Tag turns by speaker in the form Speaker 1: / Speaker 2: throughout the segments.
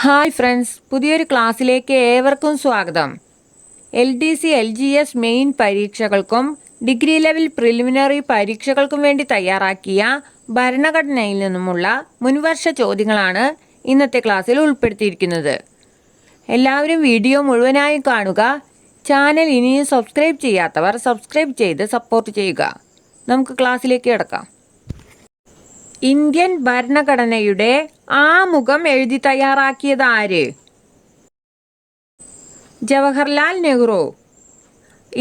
Speaker 1: Hi friends, പുതിയൊരു ക്ലാസ്സിലേക്ക് ഏവർക്കും സ്വാഗതം. LDC LGS മെയിൻ പരീക്ഷകൾക്കും ഡിഗ്രി ലെവൽ പ്രിലിമിനറി പരീക്ഷകൾക്കും വേണ്ടി തയ്യാറാക്കിയ ഭരണഘടനയിൽ നിന്നുമുള്ള മുൻവർഷ ചോദ്യങ്ങളാണ് ഇന്നത്തെ ക്ലാസ്സിൽ ഉൾപ്പെടുത്തിയിരിക്കുന്നത്. എല്ലാവരും വീഡിയോ മുഴുവനായും കാണുക. ചാനൽ ഇനിയും സബ്സ്ക്രൈബ് ചെയ്യാത്തവർ സബ്സ്ക്രൈബ് ചെയ്ത് സപ്പോർട്ട് ചെയ്യുക. നമുക്ക് ക്ലാസ്സിലേക്ക് കിടക്കാം. ഇന്ത്യൻ ഭരണഘടനയുടെ ആമുഖം എഴുതി തയ്യാറാക്കിയത് ആര്? ജവഹർലാൽ നെഹ്റു.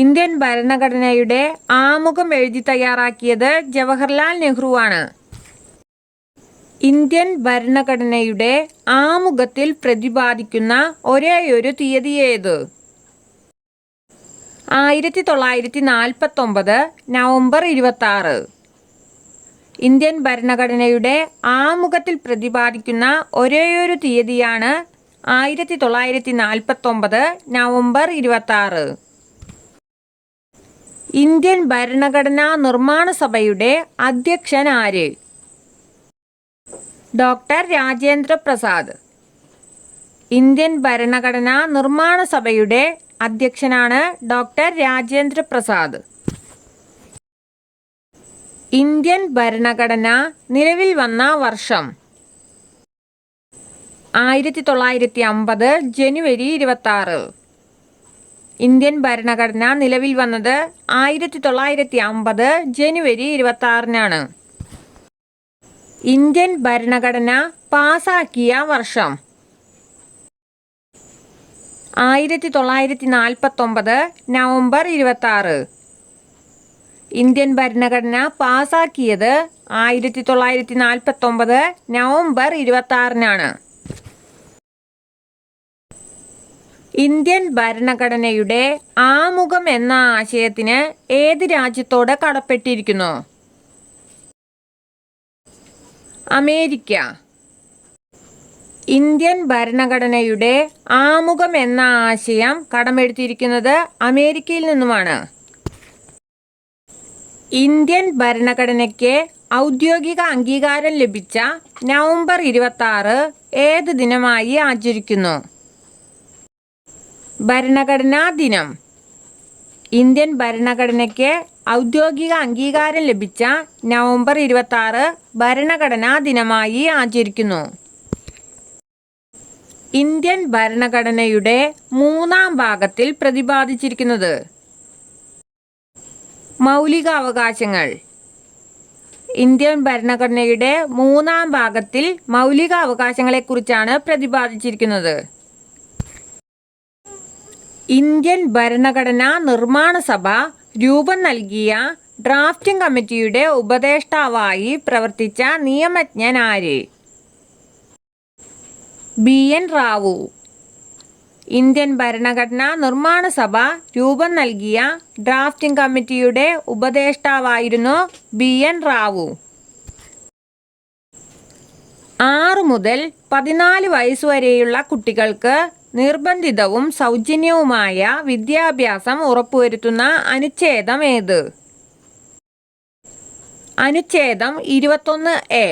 Speaker 1: ഇന്ത്യൻ ഭരണഘടനയുടെ ആമുഖം എഴുതി തയ്യാറാക്കിയത് ജവഹർലാൽ നെഹ്റു ആണ്. ഇന്ത്യൻ ഭരണഘടനയുടെ ആമുഖത്തിൽ പ്രതിപാദിക്കുന്ന ഒരേയൊരു തീയതി ഏത്? 1949 നവംബർ 26. ഇന്ത്യൻ ഭരണഘടനയുടെ ആമുഖത്തിൽ പ്രതിപാദിക്കുന്ന ഒരേയൊരു തീയതിയാണ് 1949 നവംബർ 26. ഇന്ത്യൻ ഭരണഘടനാ നിർമ്മാണ സഭയുടെ അധ്യക്ഷൻ ആര്? ഡോക്ടർ രാജേന്ദ്ര പ്രസാദ്. ഇന്ത്യൻ ഭരണഘടനാ നിർമ്മാണ സഭയുടെ അധ്യക്ഷനാണ് ഡോക്ടർ രാജേന്ദ്ര പ്രസാദ്. ഇന്ത്യൻ ഭരണഘടന നിലവിൽ വന്ന വർഷം? 1950 ജനുവരി 26. ഇന്ത്യൻ ഭരണഘടന നിലവിൽ വന്നത് 1950 ജനുവരി 26-നാണ്. ഇന്ത്യൻ ഭരണഘടന പാസാക്കിയ വർഷം? 1949 നവംബർ 26. ഇന്ത്യൻ ഭരണഘടന പാസാക്കിയത് 1949 നവംബർ 26-നാണ്. ഇന്ത്യൻ ഭരണഘടനയുടെ ആമുഖം എന്ന ആശയത്തിന് ഏത് രാജ്യത്തോട് കടപ്പെട്ടിരിക്കുന്നു? അമേരിക്ക. ഇന്ത്യൻ ഭരണഘടനയുടെ ആമുഖം എന്ന ആശയം കടമെടുത്തിരിക്കുന്നത് അമേരിക്കയിൽ നിന്നുമാണ്. ഇന്ത്യൻ ഭരണഘടനയ്ക്ക് ഔദ്യോഗിക അംഗീകാരം ലഭിച്ച നവംബർ 26 ഏത് ദിനമായി ആചരിക്കുന്നു? ഭരണഘടനാ ദിനം. ഇന്ത്യൻ ഭരണഘടനയ്ക്ക് ഔദ്യോഗിക അംഗീകാരം ലഭിച്ച നവംബർ 26 ഭരണഘടനാ ദിനമായി ആചരിക്കുന്നു. ഇന്ത്യൻ ഭരണഘടനയുടെ 3-ാം ഭാഗത്തിൽ പ്രതിപാദിച്ചിരിക്കുന്നത്? മൗലിക അവകാശങ്ങൾ. ഇന്ത്യൻ ഭരണഘടനയുടെ 3-ാം ഭാഗത്തിൽ മൗലിക അവകാശങ്ങളെക്കുറിച്ചാണ് പ്രതിപാദിച്ചിരിക്കുന്നത്. ഇന്ത്യൻ ഭരണഘടനാ നിർമ്മാണ സഭ രൂപം നൽകിയ ഡ്രാഫ്റ്റിംഗ് കമ്മിറ്റിയുടെ ഉപദേഷ്ടാവായി പ്രവർത്തിച്ച നിയമജ്ഞൻ ആര്? BN റാവു. ഇന്ത്യൻ ഭരണഘടനാ നിർമ്മാണ സഭ രൂപം നൽകിയ ഡ്രാഫ്റ്റിംഗ് കമ്മിറ്റിയുടെ ഉപദേഷ്ടാവായിരുന്നു BN റാവു. 6 മുതൽ 14 വയസ്സുവരെയുള്ള കുട്ടികൾക്ക് നിർബന്ധിതവും സൗജന്യവുമായ വിദ്യാഭ്യാസം ഉറപ്പുവരുത്തുന്ന അനുച്ഛേദം ഏത്? അനുച്ഛേദം 21A.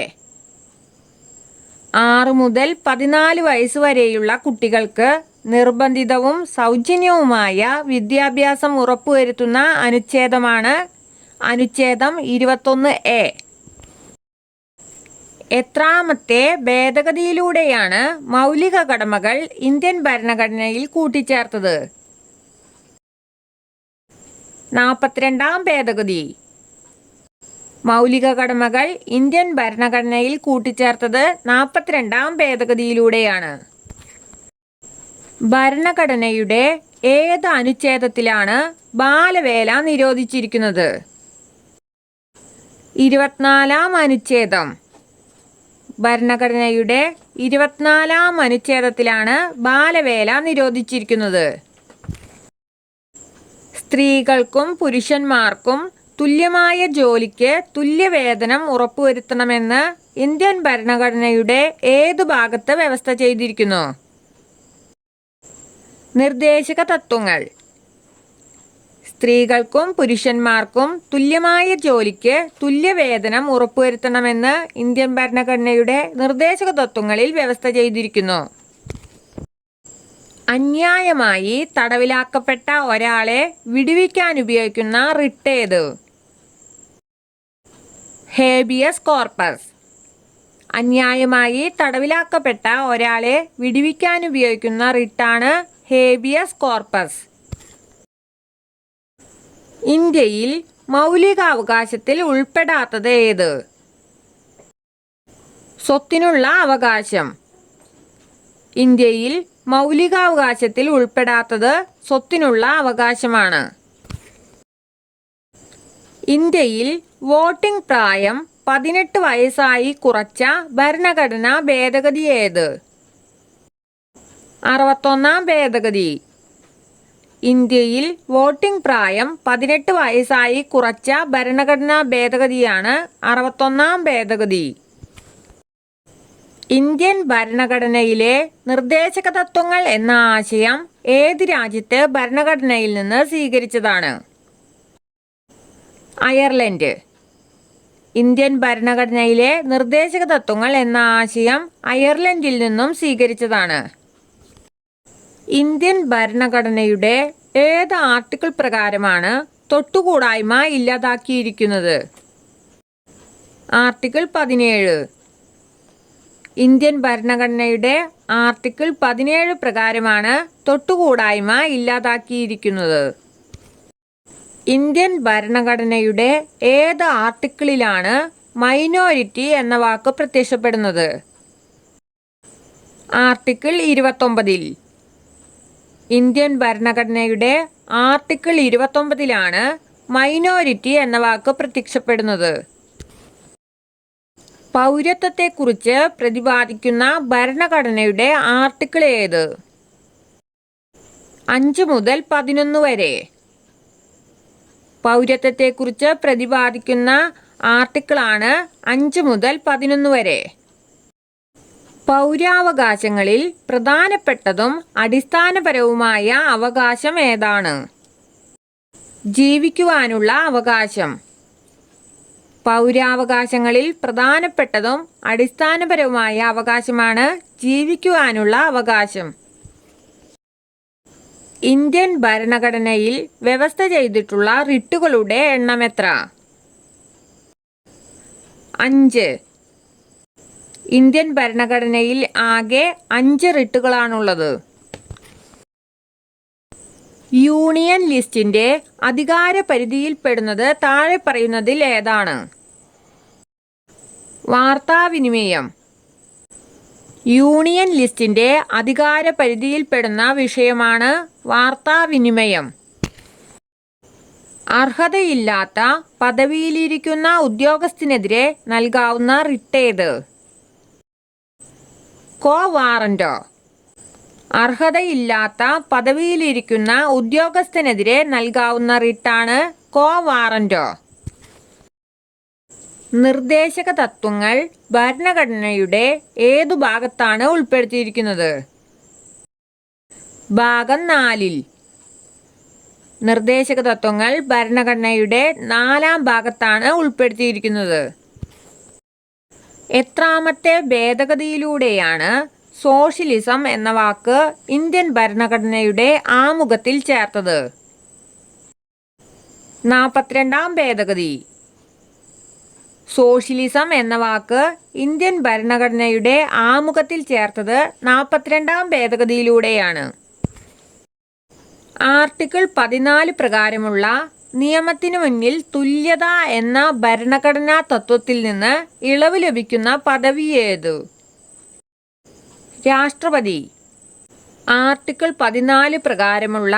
Speaker 1: 6 മുതൽ 14 വയസ്സുവരെയുള്ള കുട്ടികൾക്ക് നിർബന്ധിതവും സൗജന്യവുമായ വിദ്യാഭ്യാസം ഉറപ്പുവരുത്തുന്ന അനുച്ഛേദമാണ് അനുച്ഛേദം 21A. എത്രാമത്തെ ഭേദഗതിയിലൂടെയാണ് മൗലിക കടമകൾ ഇന്ത്യൻ ഭരണഘടനയിൽ കൂട്ടിച്ചേർത്തത്? 42-ാം ഭേദഗതി. മൗലിക കടമകൾ ഇന്ത്യൻ ഭരണഘടനയിൽ കൂട്ടിച്ചേർത്തത് 42-ാം ഭേദഗതിയിലൂടെയാണ്. ഭരണഘടനയുടെ ഏത് അനുച്ഛേദത്തിലാണ് ബാലവേല നിരോധിച്ചിരിക്കുന്നത്? 24-ാം അനുച്ഛേദം. ഭരണഘടനയുടെ 24-ാം അനുച്ഛേദത്തിലാണ് ബാലവേല നിരോധിച്ചിരിക്കുന്നത്. സ്ത്രീകൾക്കും പുരുഷന്മാർക്കും തുല്യമായ ജോലിക്ക് തുല്യവേതനം ഉറപ്പുവരുത്തണമെന്ന് ഇന്ത്യൻ ഭരണഘടനയുടെ ഏതു ഭാഗത്ത് വ്യവസ്ഥ ചെയ്തിരിക്കുന്നു? നിർദ്ദേശക തത്വങ്ങൾ. സ്ത്രീകൾക്കും പുരുഷന്മാർക്കും തുല്യമായ ജോലിക്ക് തുല്യവേതനം ഉറപ്പുവരുത്തണമെന്ന് ഇന്ത്യൻ ഭരണഘടനയുടെ നിർദ്ദേശക തത്വങ്ങളിൽ വ്യവസ്ഥ ചെയ്തിരിക്കുന്നു. അന്യായമായി തടവിലാക്കപ്പെട്ട ഒരാളെ വിടുവിക്കാൻ ഉപയോഗിക്കുന്ന റിട്ട് ഏത്? Habeas corpus. അന്യായമായി തടവിലാക്കപ്പെട്ട ഒരാളെ വിടുവിക്കാൻ ഉപയോഗിക്കുന്ന റിട്ടാണ് ഹേബിയസ് കോർപ്പസ്. ഇന്ത്യയിൽ മൗലികാവകാശത്തിൽ ഉൾപ്പെടാത്തത് ഏത്? സ്വത്തിനുള്ള അവകാശം. ഇന്ത്യയിൽ മൗലികാവകാശത്തിൽ ഉൾപ്പെടാത്തത് സ്വത്തിനുള്ള അവകാശമാണ്. ഇന്ത്യയിൽ വോട്ടിംഗ് പ്രായം 18 വയസ്സായി കുറച്ച ഭരണഘടനാ ഭേദഗതി ഏത്? 61-ാം ഭേദഗതി. ഇന്ത്യയിൽ വോട്ടിംഗ് പ്രായം 18 വയസ്സായി കുറച്ച ഭരണഘടനാ ഭേദഗതിയാണ് 61-ാം ഭേദഗതി. ഇന്ത്യൻ ഭരണഘടനയിലെ നിർദ്ദേശക തത്വങ്ങൾ എന്ന ആശയം ഏത് രാജ്യത്തെ ഭരണഘടനയിൽ നിന്ന് സ്വീകരിച്ചതാണ്? അയർലൻഡ്. ഇന്ത്യൻ ഭരണഘടനയിലെ നിർദ്ദേശക തത്വങ്ങൾ എന്ന ആശയം അയർലൻഡിൽ നിന്നും സ്വീകരിച്ചതാണ്. ഇന്ത്യൻ ഭരണഘടനയുടെ ഏത് ആർട്ടിക്കിൾ പ്രകാരമാണ് തൊട്ടുകൂടായ്മ ഇല്ലാതാക്കിയിരിക്കുന്നത്? ആർട്ടിക്കിൾ 17. ഇന്ത്യൻ ഭരണഘടനയുടെ ആർട്ടിക്കിൾ 17 പ്രകാരമാണ് തൊട്ടുകൂടായ്മ ഇല്ലാതാക്കിയിരിക്കുന്നത്. ഇന്ത്യൻ ഭരണഘടനയുടെ ഏത് ആർട്ടിക്കിളിലാണ് മൈനോരിറ്റി എന്ന വാക്ക് പ്രത്യക്ഷപ്പെടുന്നത്? ആർട്ടിക്കിൾ 29. ഇന്ത്യൻ ഭരണഘടനയുടെ ആർട്ടിക്കിൾ 29 മൈനോരിറ്റി എന്ന വാക്ക് പ്രത്യക്ഷപ്പെടുന്നത്. പൗരത്വത്തെക്കുറിച്ച് പ്രതിപാദിക്കുന്ന ഭരണഘടനയുടെ ആർട്ടിക്കിൾ ഏത്? 5 മുതൽ 11 വരെ. പൗരത്വത്തെക്കുറിച്ച് പ്രതിപാദിക്കുന്ന ആർട്ടിക്കിളാണ് 5 മുതൽ 11 വരെ. പൗരാവകാശങ്ങളിൽ പ്രധാനപ്പെട്ടതും അടിസ്ഥാനപരവുമായ അവകാശം ഏതാണ്? ജീവിക്കുവാനുള്ള അവകാശം. പൗരാവകാശങ്ങളിൽ പ്രധാനപ്പെട്ടതും അടിസ്ഥാനപരവുമായ അവകാശമാണ് ജീവിക്കുവാനുള്ള അവകാശം. ഇന്ത്യൻ ഭരണഘടനയിൽ വ്യവസ്ഥ ചെയ്തിട്ടുള്ള റിട്ടുകളുടെ എണ്ണം എത്ര? 5. ഇന്ത്യൻ ഭരണഘടനയിൽ ആകെ 5 റിട്ടുകളാണുള്ളത്. യൂണിയൻ ലിസ്റ്റിന്റെ അധികാര പരിധിയിൽപ്പെടുന്നത് താഴെ പറയുന്നതിൽ ഏതാണ്? വാർത്താവിനിമയം. യൂണിയൻ ലിസ്റ്റിന്റെ അധികാര പരിധിയിൽപ്പെടുന്ന വിഷയമാണ് വാർത്താവിനിമയം. അർഹതയില്ലാത്ത പദവിയിലിരിക്കുന്ന ഉദ്യോഗസ്ഥനെതിരെ നൽകാവുന്ന റിട്ട് ഏത്? കോ വാറന്റോ. അർഹതയില്ലാത്ത പദവിയിലിരിക്കുന്ന ഉദ്യോഗസ്ഥനെതിരെ നൽകാവുന്ന റിട്ടാണ് കോ വാറന്റോ. നിർദ്ദേശക തത്വങ്ങൾ ഭരണഘടനയുടെ ഏതു ഭാഗത്താണ് ഉൾപ്പെടുത്തിയിരിക്കുന്നത്? ഭാഗം 4-ൽ. നിർദ്ദേശക തത്വങ്ങൾ ഭരണഘടനയുടെ 4-ാം ഭാഗത്താണ് ഉൾപ്പെടുത്തിയിരിക്കുന്നത്. എത്രാമത്തെ ഭേദഗതിയിലൂടെയാണ് സോഷ്യലിസം എന്ന വാക്ക് ഇന്ത്യൻ ഭരണഘടനയുടെ ആമുഖത്തിൽ ചേർത്തത്? 42-ാം ഭേദഗതി. സോഷ്യലിസം എന്ന വാക്ക് ഇന്ത്യൻ ഭരണഘടനയുടെ ആമുഖത്തിൽ ചേർത്തത് 42-ാം ഭേദഗതിയിലൂടെയാണ്. ആർട്ടിക്കിൾ 14 പ്രകാരമുള്ള നിയമത്തിനു മുന്നിൽ തുല്യത എന്ന ഭരണഘടനാ തത്വത്തിൽ നിന്ന് ഇളവ് ലഭിക്കുന്ന പദവി ഏത്? രാഷ്ട്രപതി. ആർട്ടിക്കിൾ 14 പ്രകാരമുള്ള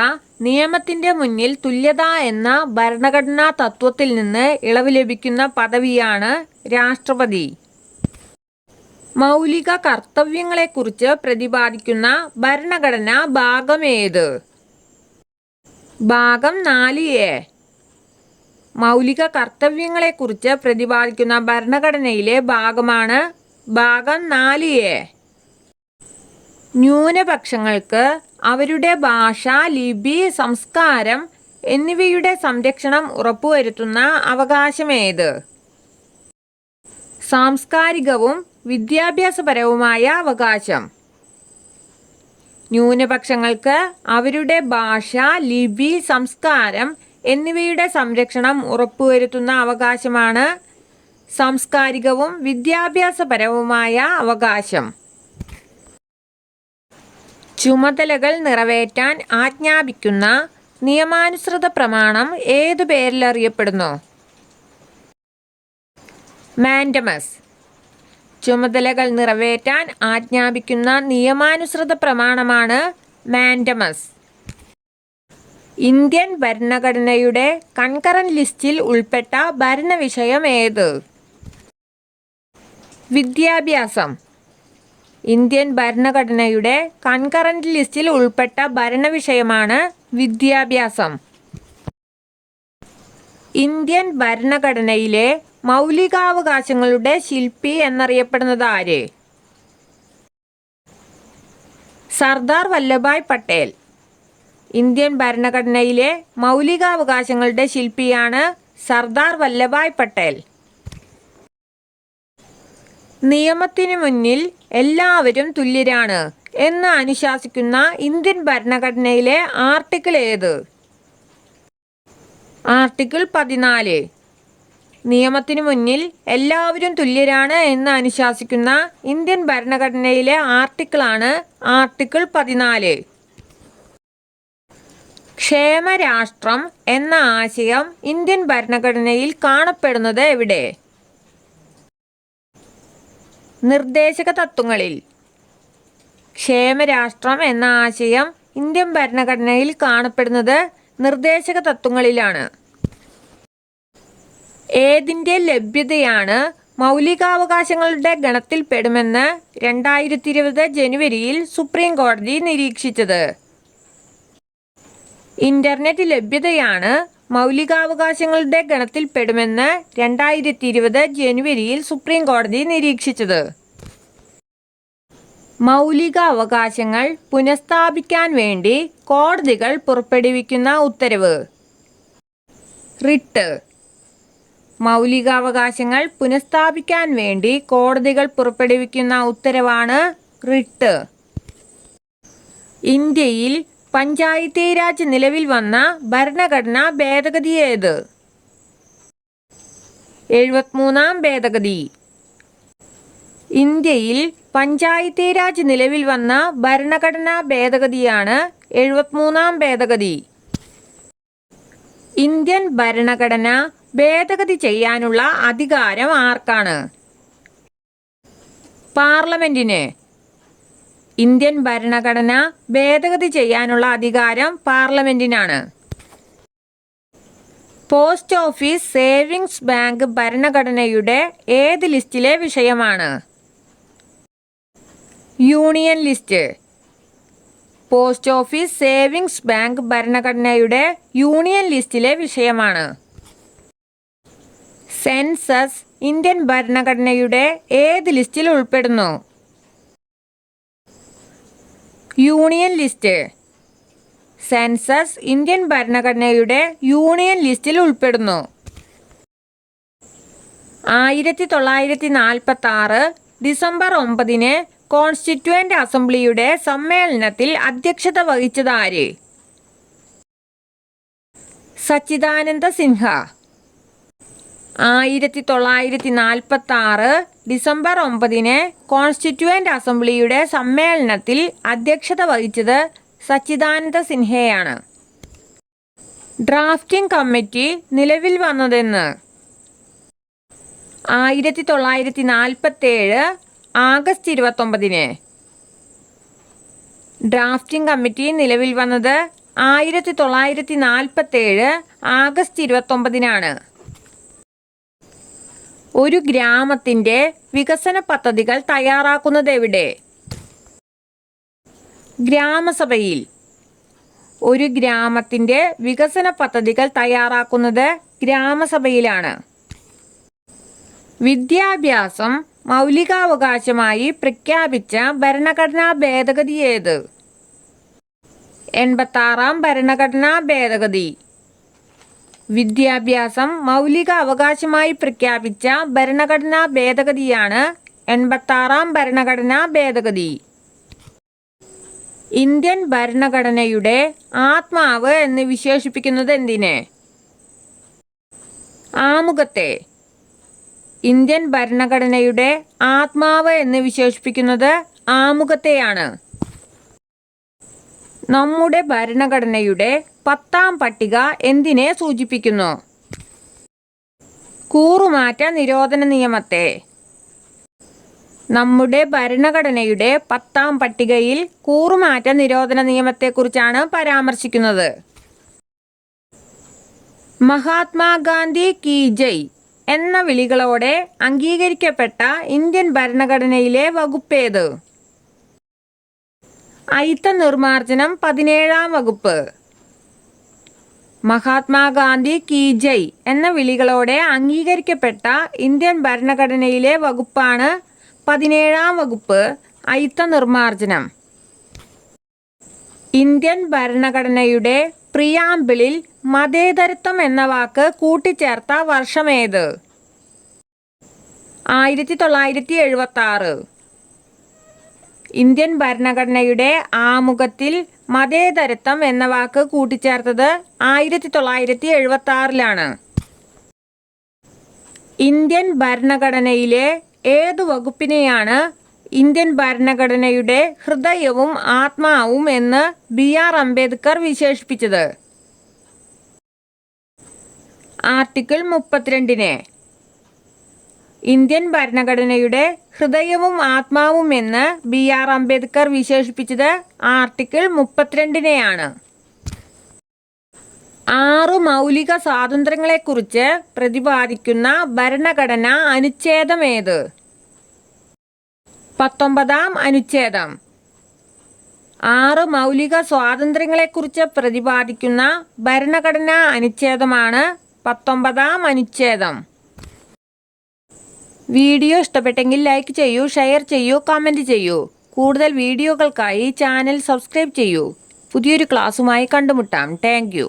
Speaker 1: നിയമത്തിന്റെ മുന്നിൽ തുല്യത എന്ന ഭരണഘടനാ തത്വത്തിൽ നിന്ന് ഇളവ് ലഭിക്കുന്ന പദവിയാണ് രാഷ്ട്രപതി. മൗലിക കർത്തവ്യങ്ങളെക്കുറിച്ച് പ്രതിപാദിക്കുന്ന ഭരണഘടനാ ഭാഗം ഏത്? ഭാഗം 4A. മൗലിക കർത്തവ്യങ്ങളെക്കുറിച്ച് പ്രതിപാദിക്കുന്ന ഭരണഘടനയിലെ ഭാഗമാണ് ഭാഗം 4A. ന്യൂനപക്ഷങ്ങൾക്ക് അവരുടെ ഭാഷ, ലിപി, സംസ്കാരം എന്നിവയുടെ സംരക്ഷണം ഉറപ്പുവരുത്തുന്ന അവകാശമേത്? സാംസ്കാരികവും വിദ്യാഭ്യാസപരവുമായ അവകാശം. ന്യൂനപക്ഷങ്ങൾക്ക് അവരുടെ ഭാഷ, ലിപി, സംസ്കാരം എന്നിവയുടെ സംരക്ഷണം ഉറപ്പുവരുത്തുന്ന അവകാശമാണ് സാംസ്കാരികവും വിദ്യാഭ്യാസപരവുമായ അവകാശം. ചുമതലകൾ നിറവേറ്റാൻ ആജ്ഞാപിക്കുന്ന നിയമാനുസൃത പ്രമാണം ഏതു പേരിലറിയപ്പെടുന്നു? മാൻഡമസ്. ചുമതലകൾ നിറവേറ്റാൻ ആജ്ഞാപിക്കുന്ന നിയമാനുസൃത പ്രമാണമാണ് മാൻഡമസ്. ഇന്ത്യൻ ഭരണഘടനയുടെ കൺകറന്റ് ലിസ്റ്റിൽ ഉൾപ്പെട്ട ഭരണവിഷയം ഏത്? വിദ്യാഭ്യാസം. ഇന്ത്യൻ ഭരണഘടനയുടെ കൺകറന്റ് ലിസ്റ്റിൽ ഉൾപ്പെട്ട ഭരണവിഷയമാണ് വിദ്യാഭ്യാസം. ഇന്ത്യൻ ഭരണഘടനയിലെ മൗലികാവകാശങ്ങളുടെ ശില്പി എന്നറിയപ്പെടുന്നത് ആര്? സർദാർ വല്ലഭായ് പട്ടേൽ. ഇന്ത്യൻ ഭരണഘടനയിലെ മൗലികാവകാശങ്ങളുടെ ശില്പിയാണ് സർദാർ വല്ലഭായ് പട്ടേൽ. നിയമത്തിനു മുന്നിൽ എല്ലാവരും തുല്യരാണ് എന്ന് അനുശാസിക്കുന്ന ഇന്ത്യൻ ഭരണഘടനയിലെ ആർട്ടിക്കിൾ ഏത്? ആർട്ടിക്കിൾ 14. നിയമത്തിനു മുന്നിൽ എല്ലാവരും തുല്യരാണ് എന്ന് അനുശാസിക്കുന്ന ഇന്ത്യൻ ഭരണഘടനയിലെ ആർട്ടിക്കിളാണ് ആർട്ടിക്കിൾ 14. ക്ഷേമരാഷ്ട്രം എന്ന ആശയം ഇന്ത്യൻ ഭരണഘടനയിൽ കാണപ്പെടുന്നത് എവിടെ? നിർദ്ദേശക തത്വങ്ങളിൽ. ക്ഷേമരാഷ്ട്രം എന്ന ആശയം ഇന്ത്യൻ ഭരണഘടനയിൽ കാണപ്പെടുന്നത് നിർദ്ദേശക തത്വങ്ങളിലാണ്. ഏതിൻ്റെ ലഭ്യതയാണ് മൗലികാവകാശങ്ങളുടെ ഗണത്തിൽപ്പെടുമെന്ന് 2020 ജനുവരിയിൽ സുപ്രീം കോടതി നിരീക്ഷിച്ചത്? ഇന്റർനെറ്റ് ലഭ്യതയാണ് മൗലികാവകാശങ്ങളുടെ ഗണത്തിൽപ്പെടുമെന്ന് 2020 ജനുവരിയിൽ സുപ്രീം കോടതി നിരീക്ഷിച്ചത്. മൗലിക അവകാശങ്ങൾ പുനഃസ്ഥാപിക്കാൻ വേണ്ടി കോടതികൾ പുറപ്പെടുവിക്കുന്ന ഉത്തരവ്? റിട്ട്. മൗലികാവകാശങ്ങൾ പുനഃസ്ഥാപിക്കാൻ വേണ്ടി കോടതികൾ പുറപ്പെടുവിക്കുന്ന ഉത്തരവാണ് റിട്ട്. ഇന്ത്യയിൽ പഞ്ചായത്തി രാജ് നിലവിൽ വന്ന ഭരണഘടനാ ഭേദഗതി ഏത്? 73-ാം ഭേദഗതി. ഇന്ത്യയിൽ പഞ്ചായത്തി രാജ് നിലവിൽ വന്ന ഭരണഘടനാ ഭേദഗതിയാണ് 73-ാം ഭേദഗതി. ഇന്ത്യൻ ഭരണഘടന ഭേദഗതി ചെയ്യാനുള്ള അധികാരം ആർക്കാണ്? പാർലമെന്റിന്. ഇന്ത്യൻ ഭരണഘടന ഭേദഗതി ചെയ്യാനുള്ള അധികാരം പാർലമെന്റിനാണ്. പോസ്റ്റ് ഓഫീസ് സേവിങ്സ് ബാങ്ക് ഭരണഘടനയുടെ ഏത് ലിസ്റ്റിലെ വിഷയമാണ്? Union list. Post office savings bank ഭരണഘടനയുടെ യൂണിയൻ ലിസ്റ്റിലെ വിഷയമാണ്. സെൻസസ് ഇന്ത്യൻ ഭരണഘടനയുടെ ഏത് ലിസ്റ്റിൽ ഉൾപ്പെടുന്നു? Union list. സെൻസസ് ഇന്ത്യൻ ഭരണഘടനയുടെ യൂണിയൻ ലിസ്റ്റിൽ ഉൾപ്പെടുന്നു. 1946 ഡിസംബർ 9 കോൺസ്റ്റിറ്റ്യൂവന്റ് അസംബ്ലിയുടെ സമ്മേളനത്തിൽ അധ്യക്ഷത വഹിച്ചത് ആര്? സച്ചിദാനന്ദ സിൻഹ. 1946 ഡിസംബർ 9 കോൺസ്റ്റിറ്റ്യൂവന്റ് അസംബ്ലിയുടെ സമ്മേളനത്തിൽ അധ്യക്ഷത വഹിച്ചത് സച്ചിദാനന്ദ സിൻഹയാണ്. ഡ്രാഫ്റ്റിംഗ് കമ്മിറ്റി നിലവിൽ വന്നതെന്ന്? 1947 ആഗസ്റ്റ് 29. ഡ്രാഫ്റ്റിംഗ് കമ്മിറ്റി നിലവിൽ വന്നത് 1947 ആഗസ്റ്റ് 29. ഒരു ഗ്രാമത്തിൻ്റെ വികസന പദ്ധതികൾ തയ്യാറാക്കുന്നത് എവിടെ? ഗ്രാമസഭയിൽ. ഒരു ഗ്രാമത്തിൻ്റെ വികസന പദ്ധതികൾ തയ്യാറാക്കുന്നത് ഗ്രാമസഭയിലാണ്. വിദ്യാഭ്യാസം മൗലികാവകാശമായി പ്രഖ്യാപിച്ച ഭരണഘടനാ ഭേദഗതി ഏത്? 86-ാം ഭരണഘടനാ ഭേദഗതി. വിദ്യാഭ്യാസം മൗലിക അവകാശമായി പ്രഖ്യാപിച്ച ഭരണഘടനാ ഭേദഗതിയാണ് 86-ാം ഭരണഘടനാ ഭേദഗതി. ഇന്ത്യൻ ഭരണഘടനയുടെ ആത്മാവ് എന്ന് വിശേഷിപ്പിക്കുന്നത് എന്തിനെ? ആമുഖത്തെ. ഇന്ത്യൻ ഭരണഘടനയുടെ ആത്മാവ് എന്ന് വിശേഷിപ്പിക്കുന്നത് ആമുഖത്തെയാണ്. നമ്മുടെ ഭരണഘടനയുടെ 10ാം പട്ടിക എന്തിനെ സൂചിപ്പിക്കുന്നു? കൂറുമാറ്റ നിരോധന നിയമത്തെ. നമ്മുടെ ഭരണഘടനയുടെ 10ാം പട്ടികയിൽ കൂറുമാറ്റ നിരോധന നിയമത്തെക്കുറിച്ചാണ് പരാമർശിക്കുന്നത്. മഹാത്മാഗാന്ധി കി ജയ് എന്ന വിളികളോടെ അംഗീകരിക്കപ്പെട്ട ഇന്ത്യൻ ഭരണഘടനയിലെ വകുപ്പേത്? അയിത്ത നിർമാർജനം 17ാം വകുപ്പ്. മഹാത്മാഗാന്ധി കി ജയ് എന്ന വിളികളോടെ അംഗീകരിക്കപ്പെട്ട ഇന്ത്യൻ ഭരണഘടനയിലെ വകുപ്പാണ് 17ാം വകുപ്പ്, അയിത്ത നിർമാർജനം. ഇന്ത്യൻ ഭരണഘടനയുടെ പ്രിയാമ്പിളിൽ മതേതരത്വം എന്ന വാക്ക് കൂട്ടിച്ചേർത്ത വർഷമേത്? 1976. ഇന്ത്യൻ ഭരണഘടനയുടെ ആമുഖത്തിൽ മതേതരത്വം എന്ന വാക്ക് കൂട്ടിച്ചേർത്തത് 1976-ലാണ്. ഇന്ത്യൻ ഭരണഘടനയിലെ ഏതു വകുപ്പിനെയാണ് ഇന്ത്യൻ ഭരണഘടനയുടെ ഹൃദയവും ആത്മാവും എന്ന് BR അംബേദ്കർ വിശേഷിപ്പിച്ചത്? ആർട്ടിക്കിൾ 32-നെ. ഇന്ത്യൻ ഭരണഘടനയുടെ ഹൃദയവും ആത്മാവും എന്ന് BR അംബേദ്കർ വിശേഷിപ്പിച്ചത് ആർട്ടിക്കിൾ 32-നെയാണ്. 6 മൗലിക സ്വാതന്ത്ര്യങ്ങളെക്കുറിച്ച് പ്രതിപാദിക്കുന്ന ഭരണഘടനാ അനുച്ഛേദമേത്? 19ാം അനുച്ഛേദം. 6 മൗലിക സ്വാതന്ത്ര്യങ്ങളെക്കുറിച്ച് പ്രതിപാദിക്കുന്ന ഭരണഘടനാ അനുച്ഛേദമാണ് 19ാം അനുച്ഛേദം. വീഡിയോ ഇഷ്ടപ്പെട്ടെങ്കിൽ ലൈക്ക് ചെയ്യൂ, ഷെയർ ചെയ്യൂ, കമൻറ്റ് ചെയ്യൂ. കൂടുതൽ വീഡിയോകൾക്കായി ചാനൽ സബ്സ്ക്രൈബ് ചെയ്യൂ. പുതിയൊരു ക്ലാസ്സുമായി കണ്ടുമുട്ടാം. Thank you.